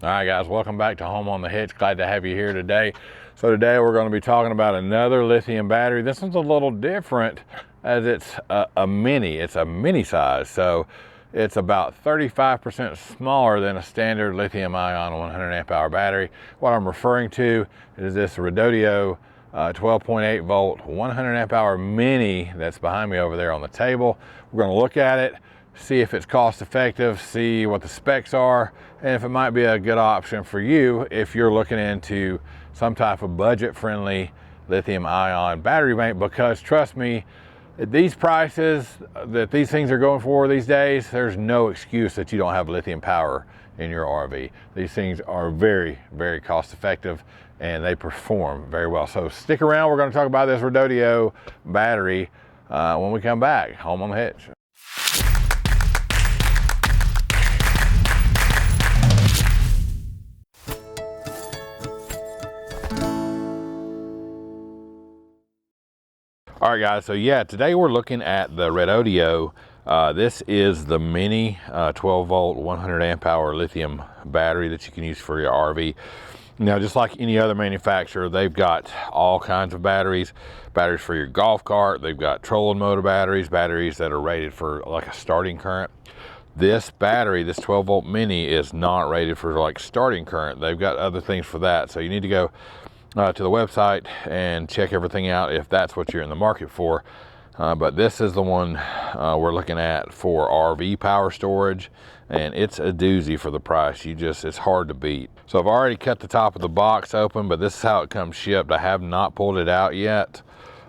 All right, guys, welcome back to Home on the Hitch. Glad to have you here today. So today we're going to be talking about another lithium battery. This one's a little different as it's a mini. It's a mini size, so it's about 35% smaller than a standard lithium ion 100 amp hour battery. What I'm referring to is this Redodo 12.8 volt 100 amp hour mini that's behind me over there on the table. We're going to look at it, see if it's cost effective, see what the specs are, and if it might be a good option for you if you're looking into some type of budget friendly lithium ion battery bank. Because trust me, at these prices that these things are going for these days, there's no excuse that you don't have lithium power in your RV. These things are very, very cost effective and they perform very well. So stick around, we're going to talk about this Redodo battery when we come back. Home on the Hitch. All right, guys, so yeah, today we're looking at the Redodo. This is the mini 12 volt 100 amp hour lithium battery that you can use for your RV. Now, just like any other manufacturer, they've got all kinds of batteries for your golf cart. They've got trolling motor batteries that are rated for like a starting current. This battery, this 12 volt mini, is not rated for like starting current. They've got other things for that, so you need to go to the website and check everything out if that's what you're in the market for. But this is the one we're looking at for RV power storage, and it's a doozy for the price. It's hard to beat. So I've already cut the top of the box open, but this is how it comes shipped. I have not pulled it out yet.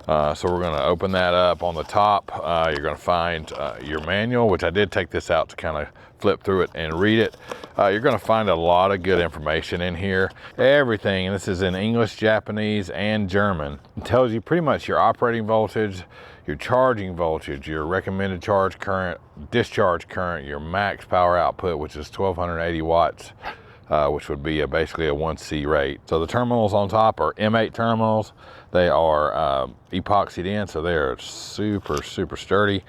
So we're going to open that up. On the top, you're going to find your manual, which I did take this out to kind of flip through it and read it. You're going to find a lot of good information in here. Everything, and this is in English, Japanese, and German. It tells you pretty much your operating voltage, your charging voltage, your recommended charge current, discharge current, your max power output, which is 1280 watts. Which would be basically a 1C rate. So the terminals on top are M8 terminals. They are epoxied in, so they're super, super sturdy.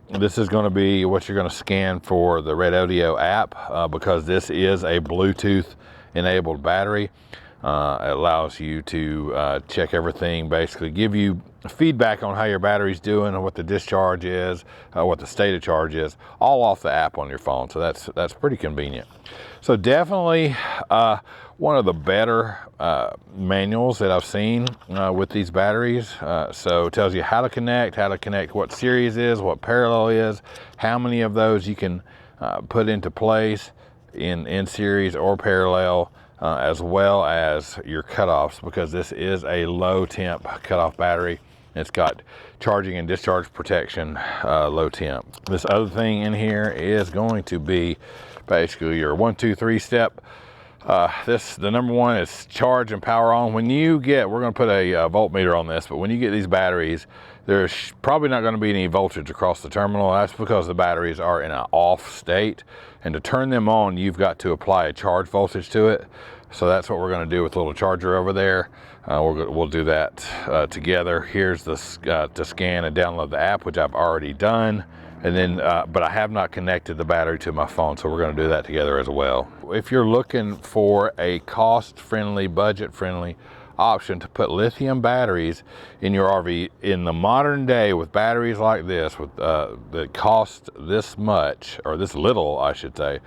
This is going to be what you're going to scan for the Redodo app because this is a Bluetooth enabled battery. It allows you to check everything, basically give you feedback on how your battery's doing and what the discharge is, what the state of charge is, all off the app on your phone. So that's pretty convenient. So definitely one of the better manuals that I've seen with these batteries. So it tells you how to connect, what series is, what parallel is, how many of those you can put into place in series or parallel, as well as your cutoffs, because this is a low temp cutoff battery. It's got charging and discharge protection, low temp. This other thing in here is going to be basically your 1, 2, 3 step. The number one is charge and power on. When you get, we're going to put a voltmeter on this, but when you get these batteries, there's probably not going to be any voltage across the terminal. That's because the batteries are in an off state, and to turn them on, you've got to apply a charge voltage to it. So that's what we're going to do with the little charger over there. We'll do that together. Here's to scan and download the app, which I've already done. And then, but I have not connected the battery to my phone, so we're going to do that together as well. If you're looking for a cost-friendly, budget-friendly option to put lithium batteries in your RV in the modern day, with batteries like this, with that cost this much, or this little, I should say,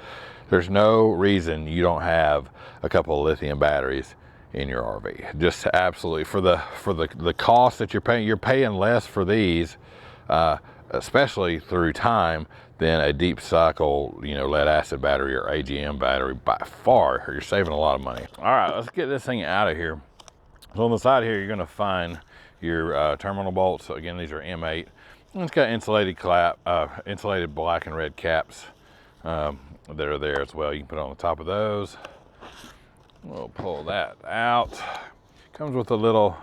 there's no reason you don't have a couple of lithium batteries in your RV. Just absolutely, for the cost that you're paying less for these, especially through time, than a deep cycle, lead acid battery or AGM battery by far. You're saving a lot of money. All right, let's get this thing out of here. So on the side here, you're going to find your terminal bolts. So again, these are M8. And it's got insulated black and red caps that are there as well. You can put it on the top of those. We'll pull that out. Comes with a little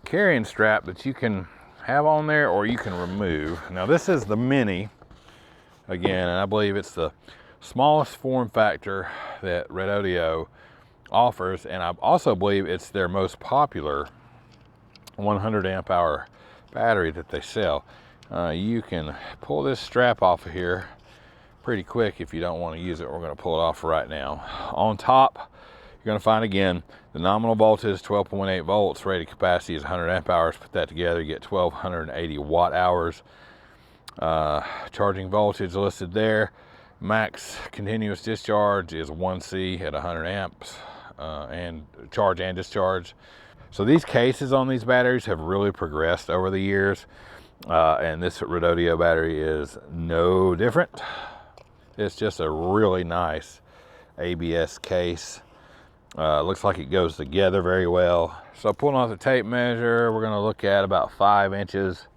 carrying strap that you can have on there, or you can remove. Now this is the mini again, and I believe it's the smallest form factor that Redodo offers, and I also believe it's their most popular 100 amp hour battery that they sell. You can pull this strap off of here pretty quick if you don't want to use it. We're going to pull it off right now. On top, you're going to find again the nominal voltage is 12.8 volts, rated capacity is 100 amp hours. Put that together, you get 1280 watt hours. Charging voltage listed there. Max continuous discharge is 1C at 100 amps, and charge and discharge. So these cases on these batteries have really progressed over the years, and this Redodo battery is no different. It's just a really nice ABS case. Looks like it goes together very well. So pulling off the tape measure, we're going to look at about 5 inches.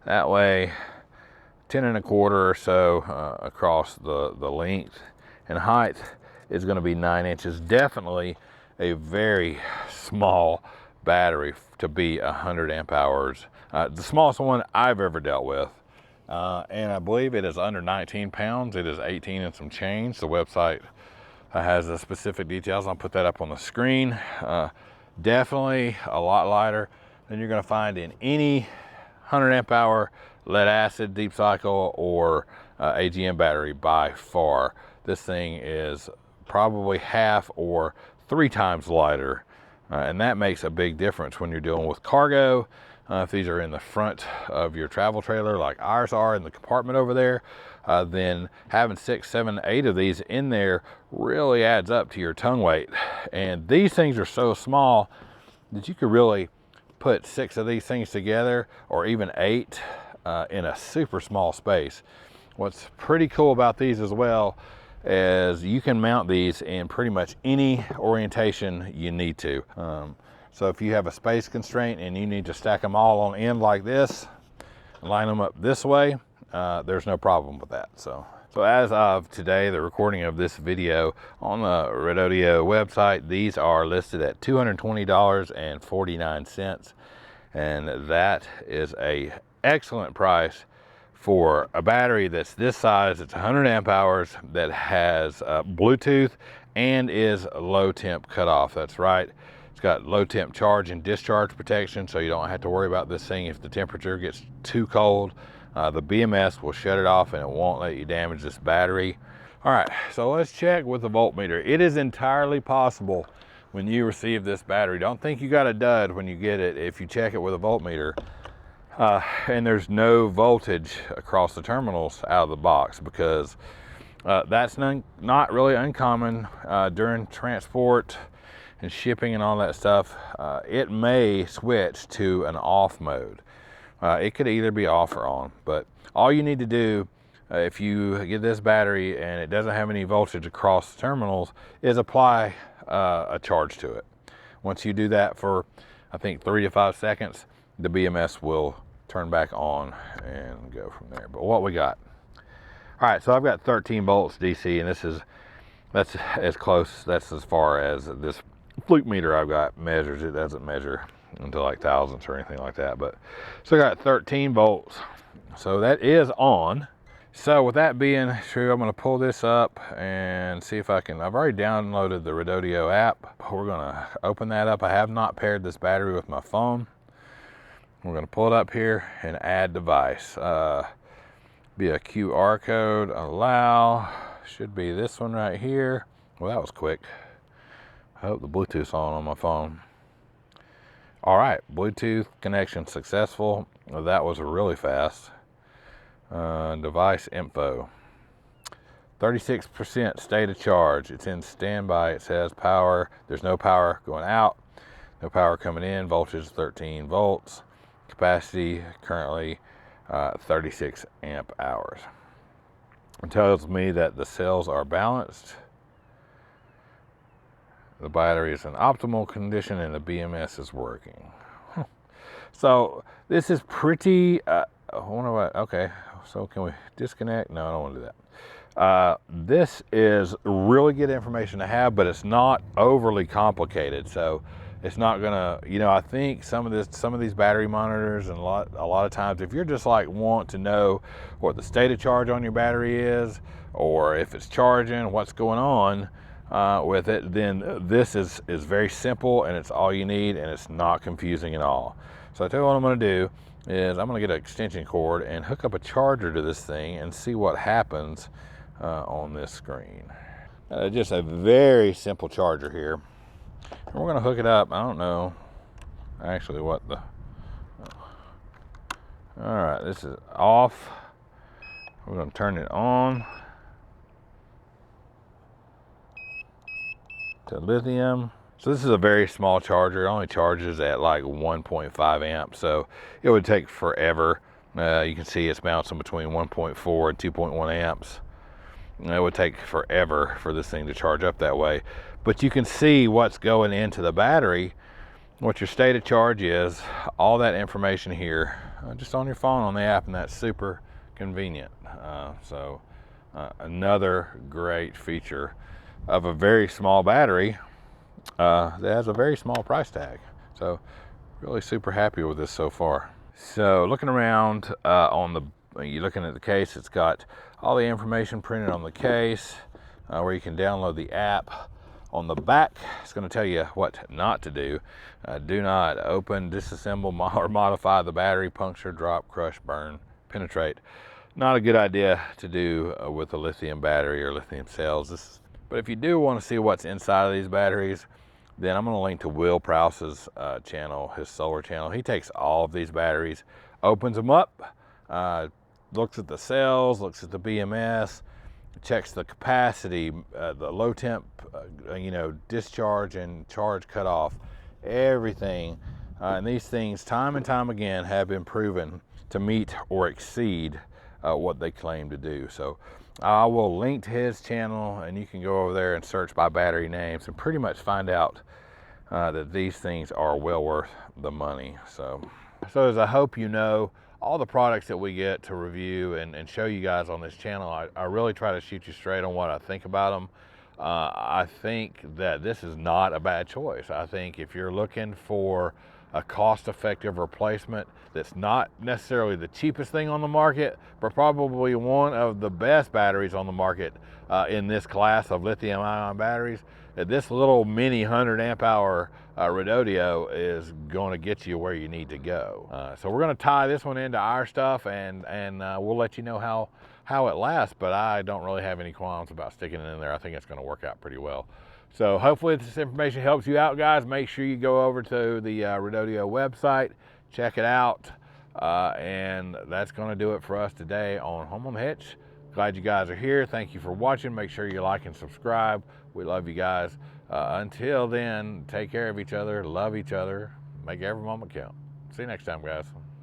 That way, 10 1/4 or so across the length, and height is going to be 9 inches. Definitely a very small battery to be 100 amp hours. The smallest one I've ever dealt with. And I believe it is under 19 pounds. It is 18 and some change. The website has the specific details. I'll put that up on the screen. Definitely a lot lighter than you're going to find in any 100 amp hour lead acid, deep cycle, or AGM battery by far. This thing is probably half or 3 times lighter. And that makes a big difference when you're dealing with cargo. If these are in the front of your travel trailer like ours are in the compartment over there, then having 6, 7, 8 of these in there really adds up to your tongue weight. And these things are so small that you could really put 6 of these things together, or even 8 in a super small space. What's pretty cool about these as well is you can mount these in pretty much any orientation you need to. So if you have a space constraint and you need to stack them all on end like this, line them up this way, there's no problem with that. So as of today, the recording of this video, on the Redodo website, these are listed at $220.49, and that is a excellent price for a battery that's this size. It's 100 amp hours, that has Bluetooth and is low temp cutoff. That's right. It's got low temp charge and discharge protection, so you don't have to worry about this thing if the temperature gets too cold. The BMS will shut it off and it won't let you damage this battery. All right, so let's check with the voltmeter. It is entirely possible when you receive this battery, don't think you got a dud when you get it if you check it with a voltmeter, and there's no voltage across the terminals out of the box, because that's not really uncommon during transport and shipping and all that stuff. It may switch to an off mode. It could either be off or on, but all you need to do if you get this battery and it doesn't have any voltage across the terminals is apply a charge to it. Once you do that for, I think, 3 to 5 seconds, the BMS will turn back on and go from there. But what we got? All right, so I've got 13 volts DC, and that's as close, that's as far as this fluke meter I've got measures. It doesn't measure into like thousandths or anything like that, but so I got 13 volts, so that is on. So with that being true, I'm going to pull this up and see if I can. I've already downloaded the Redodo app. We're going to open that up. I have not paired this battery with my phone. We're going to pull it up here and add device. Be a QR code, allow, should be this one right here. Well, that was quick. I hope the Bluetooth's on my phone. All right, Bluetooth connection successful. Well, that was really fast. Device info. 36% state of charge. It's in standby. It says power. There's no power going out. No power coming in. Voltage 13 volts. Capacity currently 36 amp hours. It tells me that the cells are balanced. The battery is in optimal condition and the BMS is working. So this is pretty, okay, so can we disconnect? No, I don't want to do that. This is really good information to have, but it's not overly complicated. So it's not gonna, I think some of these battery monitors, and a lot of times, if you're just like want to know what the state of charge on your battery is, or if it's charging, what's going on with it, then this is very simple, and it's all you need, and it's not confusing at all. So I tell you what I'm going to do is I'm going to get an extension cord and hook up a charger to this thing and see what happens on this screen. Just a very simple charger here. And we're gonna hook it up. I don't know actually what the, all right, this is off. We're gonna turn it on to lithium. So this is a very small charger. It only charges at like 1.5 amps, so it would take forever. You can see it's bouncing between 1.4 and 2.1 amps. It would take forever for this thing to charge up that way. But you can see what's going into the battery, what your state of charge is, all that information here, just on your phone on the app, and that's super convenient. Another great feature of a very small battery that has a very small price tag. So really super happy with this so far. So looking around you're looking at the case, it's got all the information printed on the case where you can download the app. On the back, it's going to tell you what not to do. Do not open, disassemble, or modify the battery, puncture, drop, crush, burn, penetrate. Not a good idea to do with a lithium battery or lithium cells. But if you do want to see what's inside of these batteries, then I'm going to link to Will Prowse's channel, his solar channel. He takes all of these batteries, opens them up, looks at the cells, looks at the BMS, checks the capacity, the low temp, discharge and charge cutoff, everything. And these things, time and time again, have been proven to meet or exceed what they claim to do. So I will link to his channel, and you can go over there and search by battery names and pretty much find out that these things are well worth the money. So as I hope you know, all the products that we get to review and show you guys on this channel, I really try to shoot you straight on what I think about them. I think that this is not a bad choice. I think if you're looking for a cost-effective replacement that's not necessarily the cheapest thing on the market, but probably one of the best batteries on the market in this class of lithium-ion batteries, this little mini 100 amp hour Redodo is going to get you where you need to go. So we're going to tie this one into our stuff, and we'll let you know how it lasts, but I don't really have any qualms about sticking it in there. I think it's going to work out pretty well. So hopefully this information helps you out, guys. Make sure you go over to the Redodo website, check it out, and that's going to do it for us today on Home on the Hitch. Glad you guys are here. Thank you for watching. Make sure you like and subscribe. We love you guys. Until then, take care of each other, love each other, make every moment count. See you next time, guys.